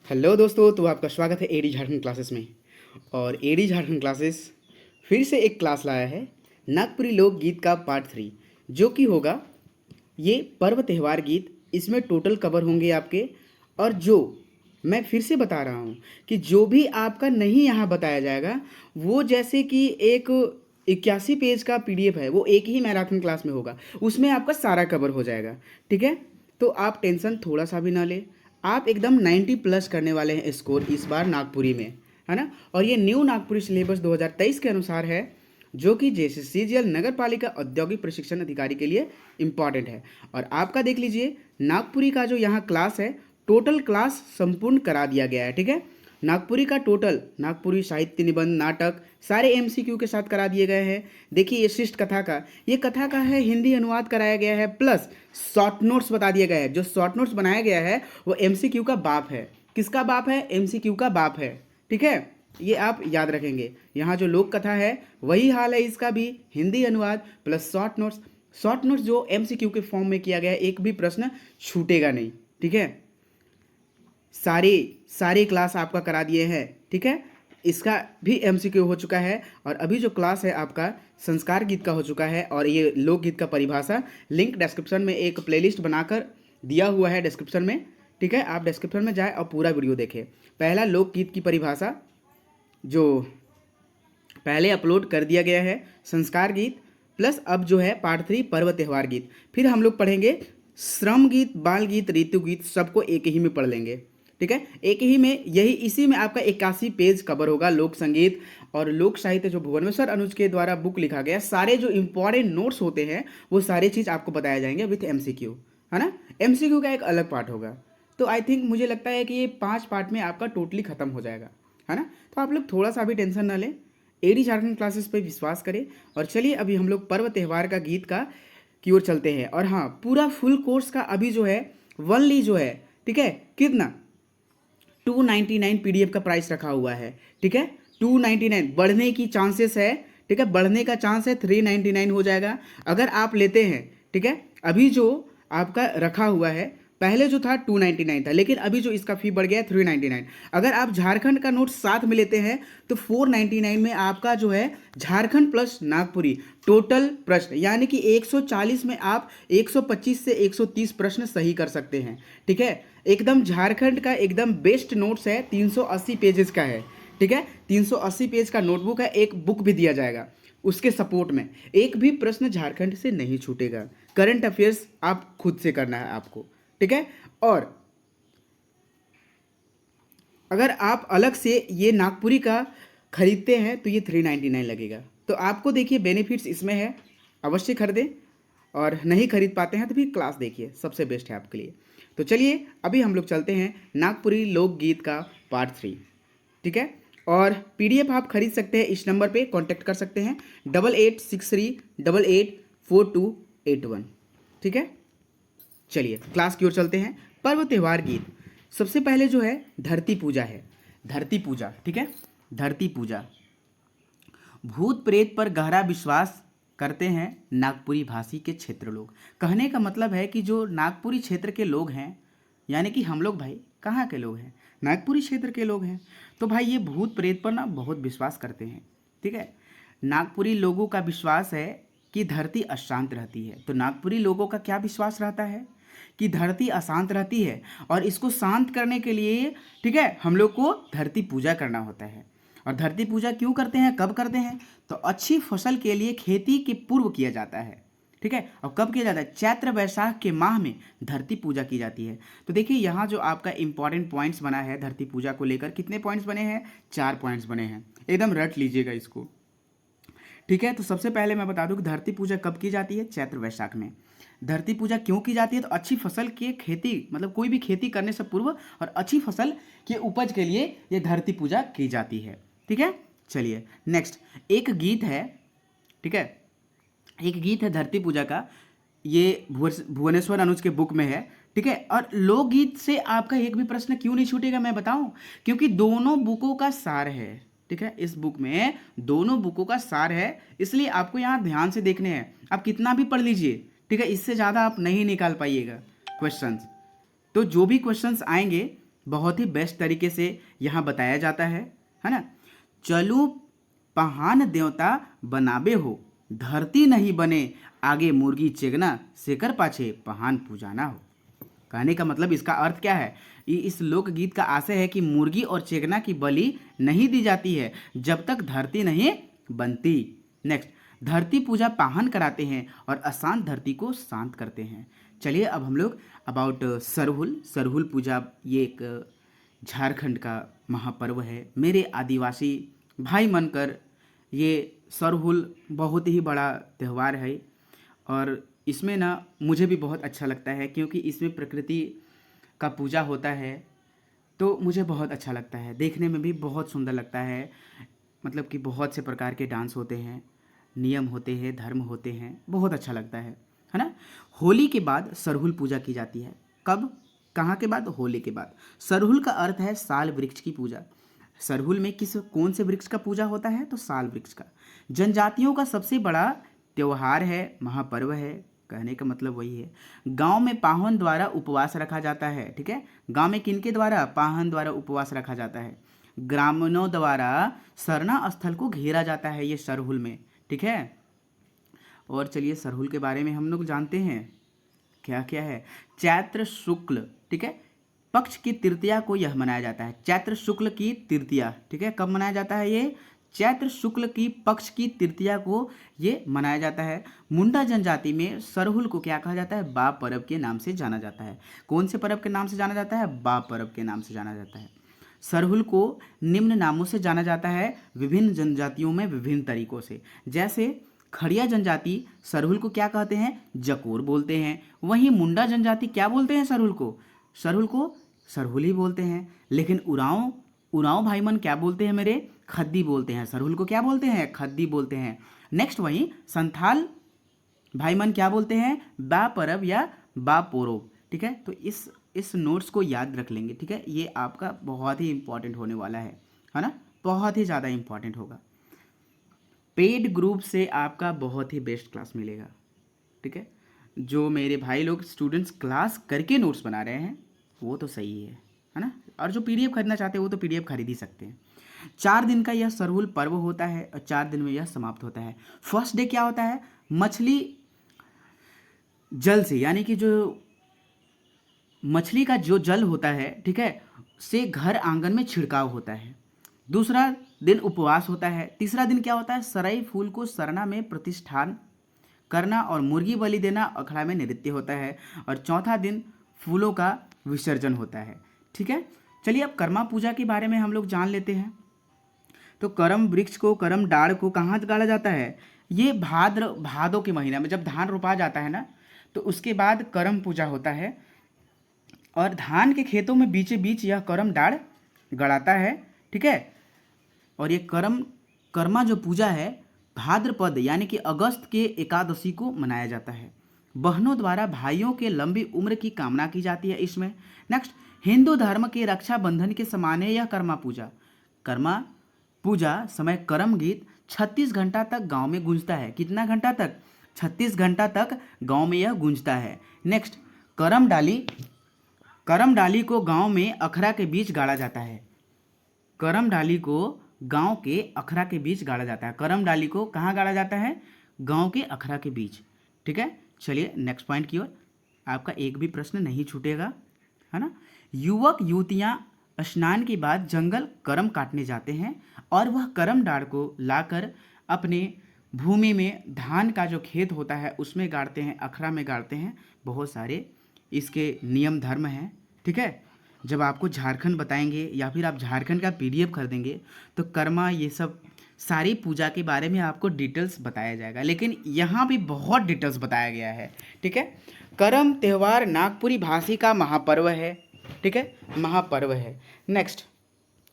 Hello दोस्तों, तो आपका स्वागत है एडी झारखंड क्लासेस में। और एडी झारखंड क्लासेस फिर से एक क्लास लाया है नागपुरी लोकगीत का पार्ट 3, जो कि होगा ये पर्व त्यौहार गीत। इसमें टोटल कवर होंगे आपके, और जो मैं फिर से बता रहा हूँ कि जो भी आपका नहीं यहाँ बताया जाएगा, वो जैसे कि एक 81 पेज का पीडीएफ है, वो एक ही मैराथन क्लास में होगा, उसमें आपका सारा कवर हो जाएगा। ठीक है, तो आप टेंशन थोड़ा सा भी ना ले। आप एकदम 90 प्लस करने वाले हैं स्कोर इस बार नागपुरी में, है ना। और ये न्यू नागपुरी सिलेबस 2023 के अनुसार है, जो कि जेसीसीजीएल नगर पालिका औद्योगिक प्रशिक्षण अधिकारी के लिए इम्पॉर्टेंट है। और आपका देख लीजिए, नागपुरी का जो यहाँ क्लास है, टोटल क्लास संपूर्ण करा दिया गया है। ठीक है, नागपुरी का टोटल, नागपुरी साहित्य निबंध नाटक सारे एमसीक्यू के साथ करा दिए गए हैं। देखिए, ये शिष्ट कथा का, ये कथा का है, हिंदी अनुवाद कराया गया है, प्लस शॉर्ट नोट्स बता दिया गया है। जो शॉर्ट नोट्स बनाया गया है वो एमसीक्यू का बाप है। किसका बाप है? एमसीक्यू का बाप है। ठीक है, ये आप याद रखेंगे। यहाँ जो लोक कथा है वही हाल है इसका भी, हिंदी अनुवाद plus short notes. Short notes जो एमसीक्यू के फॉर्म में किया गया है, एक भी प्रश्न छूटेगा नहीं। ठीक है, सारे सारे क्लास आपका करा दिए हैं। ठीक है, इसका भी एमसीक्यू हो चुका है। और अभी जो क्लास है आपका संस्कार गीत का हो चुका है। और ये लोकगीत का परिभाषा लिंक डिस्क्रिप्शन में एक प्लेलिस्ट बनाकर दिया हुआ है डिस्क्रिप्शन में। ठीक है, आप डिस्क्रिप्शन में जाएं और पूरा वीडियो देखें। पहला लोकगीत की परिभाषा जो पहले अपलोड कर दिया गया है, संस्कार गीत, प्लस अब जो है पार्ट 3 पर्व त्यौहार गीत। फिर हम लोग पढ़ेंगे श्रम गीत, बाल गीत, ऋतु गीत, सबको एक ही में पढ़ लेंगे। ठीक है, एक ही में, यही इसी में आपका 81 पेज कवर होगा। लोक संगीत और लोक साहित्य जो भुवनेश्वर अनुज के द्वारा बुक लिखा गया, सारे जो इंपॉर्टेंट नोट्स होते हैं वो सारे चीज़ आपको बताया जाएंगे विथ एमसीक्यू, है ना। एमसीक्यू का एक अलग पार्ट होगा। तो आई थिंक, मुझे लगता है कि ये 5 पार्ट में आपका टोटली खत्म हो जाएगा, है ना। तो आप लोग थोड़ा सा भी टेंशन ना लें, एडी झारखंड क्लासेस पे विश्वास करें। और चलिए अभी हम लोग पर्व त्यौहार का गीत का की ओर चलते हैं। और हाँ, पूरा फुल कोर्स का अभी जो है वनली जो है, ठीक है, कितना 299 पीडीएफ का प्राइस रखा हुआ है। ठीक है, 299, बढ़ने की चांसेस है। ठीक है, बढ़ने का चांस है, 399 हो जाएगा अगर आप लेते हैं। ठीक है, अभी जो आपका रखा हुआ है, पहले जो था 299 था, लेकिन अभी जो इसका फी बढ़ गया है 399। अगर आप झारखंड का नोट साथ में लेते हैं तो 499 में आपका जो है झारखंड प्लस नागपुरी टोटल प्रश्न, यानी कि 140 में आप 125 से 130 प्रश्न सही कर सकते हैं। ठीक है, एकदम झारखंड का एकदम बेस्ट नोट्स है, 380 पेजेस का है। ठीक है, 380 पेज का नोटबुक है, एक बुक भी दिया जाएगा उसके सपोर्ट में। एक भी प्रश्न झारखंड से नहीं छूटेगा। करंट अफेयर्स आप खुद से करना है आपको। ठीक है, और अगर आप अलग से ये नागपुरी का खरीदते हैं तो ये 399 लगेगा। तो आपको देखिए बेनिफिट्स इसमें है, अवश्य खरीदें। और नहीं खरीद पाते हैं तो भी क्लास देखिए, सबसे बेस्ट है आपके लिए। तो चलिए अभी हम लोग चलते हैं नागपुरी लोकगीत का पार्ट 3। ठीक है, और पीडीएफ आप खरीद सकते हैं, इस नंबर पे कांटेक्ट कर सकते हैं, 8863884281। ठीक है, चलिए क्लास की ओर चलते हैं। पर्व त्यौहार गीत, सबसे पहले जो है धरती पूजा है। धरती पूजा, ठीक है, धरती पूजा। भूत प्रेत पर गहरा विश्वास करते हैं नागपुरी भाषी के क्षेत्र लोग। कहने का मतलब है कि जो नागपुरी क्षेत्र के लोग हैं, यानी कि हम लोग भाई कहाँ के लोग हैं? नागपुरी क्षेत्र के लोग हैं। तो भाई ये भूत प्रेत पर ना बहुत विश्वास करते हैं। ठीक है, नागपुरी लोगों का विश्वास है कि धरती अशांत रहती है। तो नागपुरी लोगों का क्या विश्वास रहता है कि धरती अशांत रहती है, और इसको शांत करने के लिए, ठीक है, हम लोग को धरती पूजा करना होता है। और धरती पूजा क्यों करते हैं, कब करते हैं? तो अच्छी फसल के लिए खेती के पूर्व किया जाता है। ठीक है, और कब किया जाता है? चैत्र वैशाख के माह में धरती पूजा की जाती है। तो देखिए यहाँ जो आपका इंपॉर्टेंट पॉइंट्स बना है धरती पूजा को लेकर, कितने पॉइंट्स बने हैं? 4 पॉइंट्स बने हैं, एकदम रट लीजिएगा इसको। ठीक है, तो सबसे पहले मैं बता दूं कि धरती पूजा कब की जाती है? चैत्र वैशाख में। धरती पूजा क्यों की जाती है? तो अच्छी फसल की खेती, मतलब कोई भी खेती करने से पूर्व और अच्छी फसल के उपज के लिए ये धरती पूजा की जाती है। ठीक है, चलिए नेक्स्ट एक गीत है। ठीक है, एक गीत है धरती पूजा का, ये भुवनेश्वर अनुज के बुक में है। ठीक है, और लोकगीत से आपका एक भी प्रश्न क्यों नहीं छूटेगा मैं बताऊं? क्योंकि दोनों बुकों का सार है। ठीक है, इस बुक में दोनों बुकों का सार है, इसलिए आपको यहाँ ध्यान से देखने हैं। आप कितना भी पढ़ लीजिए, ठीक है, इससे ज़्यादा आप नहीं निकाल पाइएगा क्वेश्चंस। तो जो भी क्वेश्चंस आएंगे बहुत ही बेस्ट तरीके से यहाँ बताया जाता है ना। चलू पहान देवता बनाबे हो, धरती नहीं बने आगे मुर्गी चेगना, सेकर पाछे पहान पूजाना हो। कहने का मतलब इसका अर्थ क्या है? इस लोकगीत का आशय है कि मुर्गी और चेगना की बलि नहीं दी जाती है जब तक धरती नहीं बनती। नेक्स्ट, धरती पूजा पाहन कराते हैं और अशांत धरती को शांत करते हैं। चलिए अब हम लोग अबाउट सरहुल पूजा, ये एक झारखंड का महापर्व है। मेरे आदिवासी भाई मानकर ये सरहुल बहुत ही बड़ा त्यौहार है और इसमें ना मुझे भी बहुत अच्छा लगता है क्योंकि इसमें प्रकृति का पूजा होता है, तो मुझे बहुत अच्छा लगता है। देखने में भी बहुत सुंदर लगता है, मतलब कि बहुत से प्रकार के डांस होते हैं, नियम होते हैं, धर्म होते हैं, बहुत अच्छा लगता है ना। होली के बाद सरहुल पूजा की जाती है। कब, कहाँ के बाद? होली के बाद। सरहुल का अर्थ है साल वृक्ष की पूजा। सरहुल में कौन से वृक्ष का पूजा होता है? तो साल वृक्ष का। जनजातियों का सबसे बड़ा त्योहार है, महापर्व है। कहने का मतलब वही है। गांव में पाहन द्वारा उपवास रखा जाता है। ठीक है, गांव में किनके द्वारा? पाहन द्वारा उपवास रखा जाता है। ग्रामीणों द्वारा सरना स्थल को घेरा जाता है ये सरहुल में। ठीक है, और चलिए सरहुल के बारे में हम लोग जानते हैं क्या क्या है। चैत्र शुक्ल, ठीक है, पक्ष की तृतीया को यह मनाया जाता है। चैत्र शुक्ल की तृतीया, ठीक है, कब मनाया जाता है ये? चैत्र शुक्ल की पक्ष की तृतीया को ये मनाया जाता है। मुंडा जनजाति में सरहुल को क्या कहा जाता है? बा पर्व के नाम से जाना जाता है। कौन से पर्व के नाम से जाना जाता है? बा पर्व के नाम से जाना जाता है। सरहुल को निम्न नामों से जाना जाता है विभिन्न जनजातियों में विभिन्न तरीकों से। जैसे खड़िया जनजाति सरहुल को क्या कहते हैं? जकोर बोलते हैं। वहीं मुंडा जनजाति क्या बोलते हैं सरहुल को? सरहुल को सरहुल ही बोलते हैं। लेकिन उरांव भाई मन क्या बोलते हैं मेरे? खद्दी बोलते हैं। सरहुल को क्या बोलते हैं? खद्दी बोलते हैं। नेक्स्ट, वहीं संथाल भाई मन क्या बोलते हैं? बा परब या बा पोरो। ठीक है, तो इस नोट्स को याद रख लेंगे। ठीक है, ये आपका बहुत ही इंपॉर्टेंट होने वाला है ना, बहुत ही ज़्यादा इंपॉर्टेंट होगा। पेड ग्रुप से आपका बहुत ही बेस्ट क्लास मिलेगा। ठीक है, जो मेरे भाई लोग स्टूडेंट्स क्लास करके नोट्स बना रहे हैं वो तो सही है ना, और जो पीडीएफ खरीदना चाहते हैं वो तो पीडीएफ खरीद ही सकते हैं। 4 दिन का यह सरहुल पर्व होता है और 4 दिन में यह समाप्त होता है। फर्स्ट डे क्या होता है? मछली जल से, यानी कि जो मछली का जो जल होता है, ठीक है, से घर आंगन में छिड़काव होता है। दूसरा दिन उपवास होता है। तीसरा दिन क्या होता है? सरई फूल को सरना में प्रतिष्ठान करना और मुर्गी बलि देना, अखड़ा में नृत्य होता है। और चौथा दिन फूलों का विसर्जन होता है। ठीक है, चलिए अब कर्मा पूजा के बारे में हम लोग जान लेते हैं। तो करम वृक्ष को, करम डाड़ को कहाँ गाड़ा जाता है? ये भादों के महीना में जब धान रोपा जाता है ना, तो उसके बाद करम पूजा होता है और धान के खेतों में बीचे बीच यह करम डाड़ गड़ाता है। ठीक है, और ये कर्मा जो पूजा है भाद्रपद यानी कि अगस्त के एकादशी को मनाया जाता है। बहनों द्वारा भाइयों के लंबी उम्र की कामना की जाती है इसमें। नेक्स्ट, हिंदू धर्म के रक्षाबंधन के समान है यह कर्मा पूजा समय करम गीत 36 घंटा तक गांव में गूंजता है। कितना घंटा तक? 36 घंटा तक गांव में यह गूंजता है। नेक्स्ट, करम डाली को गांव में अखरा के बीच गाड़ा जाता है। करम डाली को गांव के अखरा के बीच गाड़ा जाता है। करम डाली को कहाँ गाड़ा जाता है? गांव के अखरा के बीच। ठीक है, चलिए नेक्स्ट पॉइंट की ओर। आपका एक भी प्रश्न नहीं छूटेगा, है ना। युवक युवतियां स्नान के बाद जंगल करम काटने जाते हैं और वह करम डाड़ को लाकर अपने भूमि में धान का जो खेत होता है उसमें गाड़ते हैं, अखरा में गाड़ते हैं। बहुत सारे इसके नियम धर्म हैं। ठीक है, जब आपको झारखंड बताएंगे या फिर आप झारखंड का पीडीएफ खरीदेंगे तो कर्मा ये सब सारी पूजा के बारे में आपको डिटेल्स बताया जाएगा, लेकिन यहाँ भी बहुत डिटेल्स बताया गया है। ठीक है, करम त्यौहार नागपुरी भाषी का महापर्व है। ठीक है, महापर्व है। नेक्स्ट,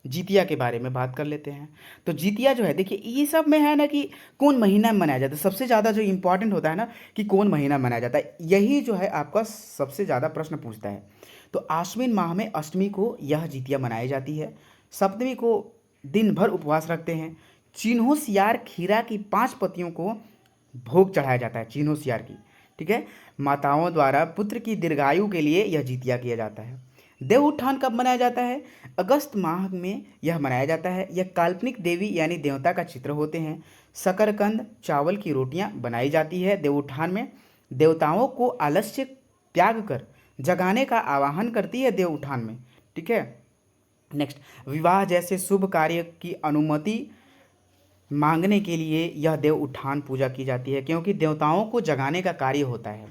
जितिया के बारे में बात कर लेते हैं। तो जितिया जो है, देखिए ये सब में है ना कि कौन महीना में मनाया जाता है। सबसे ज़्यादा जो इम्पोर्टेंट होता है ना कि कौन महीना मनाया जाता है, यही जो है आपका सबसे ज़्यादा प्रश्न पूछता है। तो आश्विन माह में अष्टमी को यह जितिया मनाई जाती है। सप्तमी को दिन भर उपवास रखते हैं। चिन्हो सियार खीरा की 5 पत्तियों को भोग चढ़ाया जाता है, चिन्हो सियार की। ठीक है, माताओं द्वारा पुत्र की दीर्घायु के लिए यह जितिया किया जाता है। देव उत्थान कब मनाया जाता है? अगस्त माह में यह मनाया जाता है। यह काल्पनिक देवी यानी देवता का चित्र होते हैं। शकरकंद चावल की रोटियां बनाई जाती है देव उत्थान में। देवताओं को आलस्य त्याग कर जगाने का आवाहन करती है देव उत्थान में। ठीक है। नेक्स्ट, विवाह जैसे शुभ कार्य की अनुमति मांगने के लिए यह देव उत्थान पूजा की जाती है, क्योंकि देवताओं को जगाने का कार्य होता है।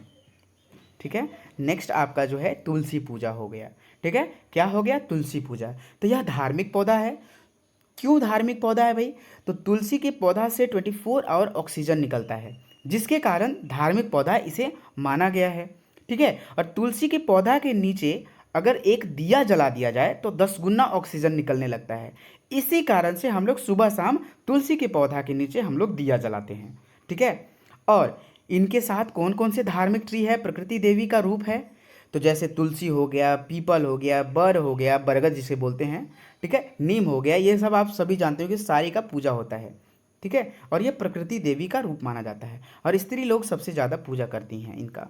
ठीक है। नेक्स्ट आपका जो है तुलसी पूजा हो गया। ठीक है, क्या हो गया? तुलसी पूजा। तो यह धार्मिक पौधा है। क्यों धार्मिक पौधा है भाई? तो तुलसी के पौधा से 24 आवर ऑक्सीजन निकलता है, जिसके कारण धार्मिक पौधा इसे माना गया है। ठीक है। और तुलसी के पौधा के नीचे अगर एक दिया जला दिया जाए तो 10 गुना ऑक्सीजन निकलने लगता है। इसी कारण से हम लोग सुबह शाम तुलसी के पौधा के नीचे हम लोग दिया जलाते हैं। ठीक है। और इनके साथ कौन कौन से धार्मिक ट्री है, प्रकृति देवी का रूप है? तो जैसे तुलसी हो गया, पीपल हो गया, बर हो गया, बरगद जिसे बोलते हैं। ठीक है, नीम हो गया। ये सब आप सभी जानते हो कि सारी का पूजा होता है। ठीक है। और ये प्रकृति देवी का रूप माना जाता है और स्त्री लोग सबसे ज़्यादा पूजा करती हैं इनका।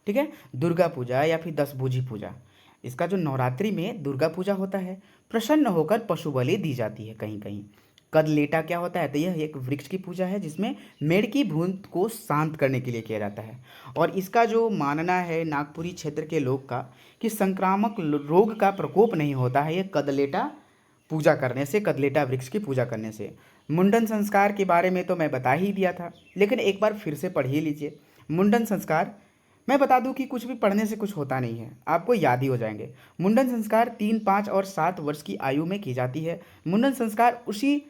ठीक है। दुर्गा पूजा या फिर 10 भुजी पूजा, इसका जो नवरात्रि में दुर्गा पूजा होता है, प्रसन्न होकर पशु बलि दी जाती है कहीं कहीं। कदलेटा क्या होता है? तो यह एक वृक्ष की पूजा है जिसमें मेढ़ की भूत को शांत करने के लिए किया जाता है। और इसका जो मानना है नागपुरी क्षेत्र के लोग का कि संक्रामक रोग का प्रकोप नहीं होता है ये कदलेटा पूजा करने से, कदलेटा वृक्ष की पूजा करने से। मुंडन संस्कार के बारे में तो मैं बता ही दिया था, लेकिन एक बार फिर से पढ़ ही लीजिए। मुंडन संस्कार, मैं बता दूं कि कुछ भी पढ़ने से कुछ होता नहीं है, आपको याद ही हो जाएंगे। मुंडन संस्कार 3, 5 और 7 वर्ष की आयु में की जाती है। मुंडन संस्कार उसी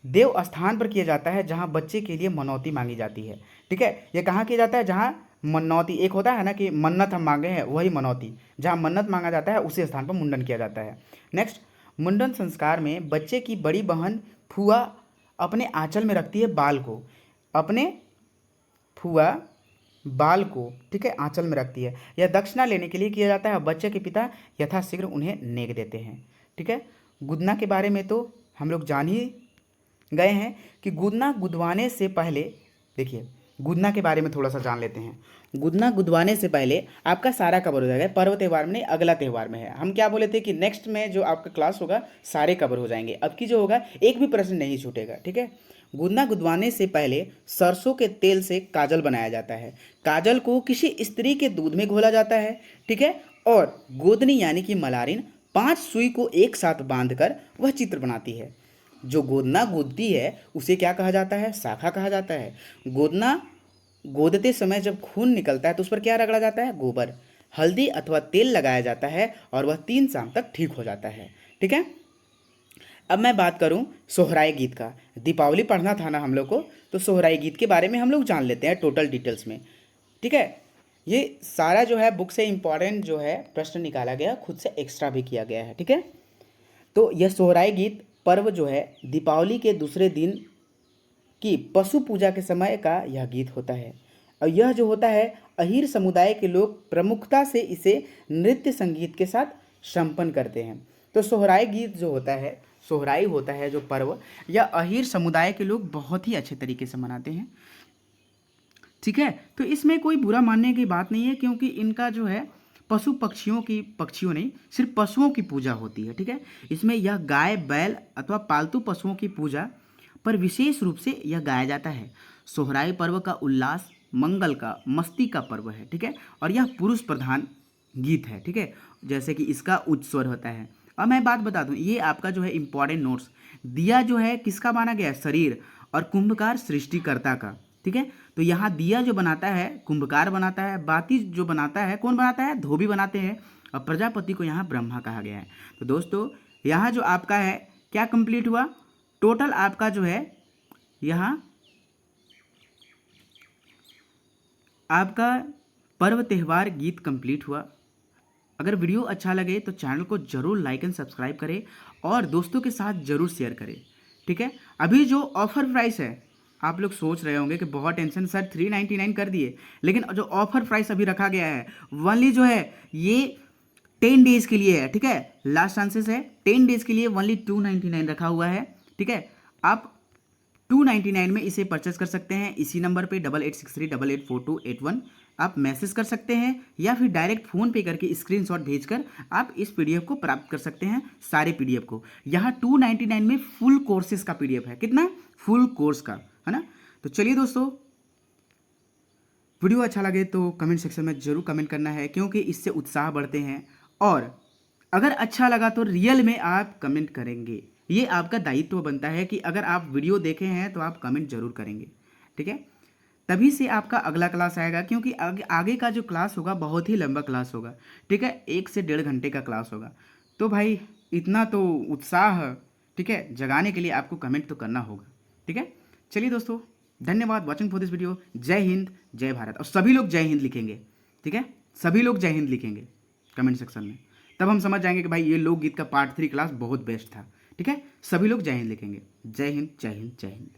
देव स्थान पर किया जाता है जहाँ बच्चे के लिए मनौती मांगी जाती है। ठीक है। ये कहाँ किया जाता है? जहाँ मनौती, एक होता है ना कि मन्नत हम मांगे हैं, वही मनौती, जहाँ मन्नत मांगा जाता है उसी स्थान पर मुंडन किया जाता है। नेक्स्ट, मुंडन संस्कार में बच्चे की बड़ी बहन फुआ अपने आंचल में रखती है बाल को, अपने फुआ बाल को, ठीक है, आंचल में रखती है। यह दक्षिणा लेने के लिए किया जाता है और बच्चे के पिता यथाशीघ्र उन्हें नेक देते हैं। ठीक है। गुदना के बारे में तो हम लोग जान ही गए हैं कि गुदना गुदवाने से पहले, देखिए गुदना के बारे में थोड़ा सा जान लेते हैं। गुदना गुदवाने से पहले आपका सारा कवर हो जाएगा। पर्व त्यौहार में नहीं, अगला त्यौहार में है। हम क्या बोले थे कि नेक्स्ट में जो आपका क्लास होगा सारे कवर हो जाएंगे। अब की जो होगा एक भी प्रश्न नहीं छूटेगा। ठीक है। गुदना गुदवाने से पहले सरसों के तेल से काजल बनाया जाता है। काजल को किसी स्त्री के दूध में घोला जाता है। ठीक है। और गोदनी यानी कि मलारिन 5 सुई को एक साथ बांधकर वह चित्र बनाती है। जो गोदना गोदती है उसे क्या कहा जाता है? शाखा कहा जाता है। गोदना गोदते समय जब खून निकलता है तो उस पर क्या रगड़ा जाता है? गोबर, हल्दी अथवा तेल लगाया जाता है और वह 3 शाम तक ठीक हो जाता है। ठीक है। अब मैं बात करूं सोहराय गीत का। दीपावली पढ़ना था ना हम लोग को, तो सोहराय गीत के बारे में हम लोग जान लेते हैं टोटल डिटेल्स में। ठीक है। ये सारा जो है बुक से इम्पॉर्टेंट जो है प्रश्न निकाला गया, खुद से एक्स्ट्रा भी किया गया है। ठीक है। तो यह सोहराय गीत पर्व जो है दीपावली के दूसरे दिन की पशु पूजा के समय का यह गीत होता है। और यह जो होता है अहीर समुदाय के लोग प्रमुखता से इसे नृत्य संगीत के साथ संपन्न करते हैं। तो सोहराय गीत जो होता है, सोहराई होता है जो पर्व, यह अहीर समुदाय के लोग बहुत ही अच्छे तरीके से मनाते हैं। ठीक है। तो इसमें कोई बुरा मानने की बात नहीं है, क्योंकि इनका जो है पशु पक्षियों नहीं, सिर्फ पशुओं की पूजा होती है। ठीक है। इसमें यह गाय, बैल अथवा पालतू पशुओं की पूजा पर विशेष रूप से यह गाया जाता है। सोहराई पर्व का उल्लास, मंगल का, मस्ती का पर्व है। ठीक है। और यह पुरुष प्रधान गीत है। ठीक है। जैसे कि इसका उच्च स्वर होता है। अब मैं बात बता दूं, ये आपका जो है इंपॉर्टेंट नोट्स, दिया जो है किसका माना गया है? शरीर, और कुंभकार सृष्टिकर्ता का। ठीक है। तो यहाँ दिया जो बनाता है कुंभकार बनाता है, बाती जो बनाता है कौन बनाता है? धोबी बनाते हैं। और प्रजापति को यहाँ ब्रह्मा कहा गया है। तो दोस्तों यहाँ जो आपका है क्या कंप्लीट हुआ? टोटल आपका जो है यहाँ आपका पर्व त्यौहार गीत कंप्लीट हुआ। अगर वीडियो अच्छा लगे तो चैनल को जरूर लाइक एंड सब्सक्राइब करें और दोस्तों के साथ जरूर शेयर करें। ठीक है। अभी जो ऑफर प्राइस है, आप लोग सोच रहे होंगे कि बहुत टेंशन सर 399 कर दिए, लेकिन जो ऑफर प्राइस अभी रखा गया है वनली जो है ये 10 डेज के लिए है। ठीक है। लास्ट चांसेस है, 10 डेज के लिए वनली 299 रखा हुआ है। ठीक है। आप 299 में इसे परचेस कर सकते हैं इसी नंबर पे 8863884281। आप मैसेज कर सकते हैं या फिर डायरेक्ट फ़ोन पे करके स्क्रीनशॉट भेजकर आप इस पीडीएफ को प्राप्त कर सकते हैं, सारे पीडीएफ को। यहाँ 299 में फुल कोर्सेज का पीडीएफ है। कितना? फुल कोर्स का, है ना। तो चलिए दोस्तों, वीडियो अच्छा लगे तो कमेंट सेक्शन में ज़रूर कमेंट करना है, क्योंकि इससे उत्साह बढ़ते हैं। और अगर अच्छा लगा तो रियल में आप कमेंट करेंगे। ये आपका दायित्व बनता है कि अगर आप वीडियो देखे हैं तो आप कमेंट जरूर करेंगे, ठीक है। तभी से आपका अगला क्लास आएगा, क्योंकि आगे का जो क्लास होगा बहुत ही लंबा क्लास होगा, ठीक है। 1 से 1.5 घंटे का क्लास होगा। तो भाई इतना तो उत्साह, ठीक है, जगाने के लिए आपको कमेंट तो करना होगा, ठीक है। चलिए दोस्तों, धन्यवाद वॉचिंग फॉर दिस वीडियो। जय हिंद, जय भारत। और सभी लोग जय हिंद लिखेंगे, ठीक है। सभी लोग जय हिंद लिखेंगे कमेंट सेक्शन में, तब हम समझ जाएंगे कि भाई ये लोकगीत का पार्ट 3 क्लास बहुत बेस्ट था, ठीक है। सभी लोग जय हिंद लिखेंगे। जय हिंद, जय हिंद, जय हिंद।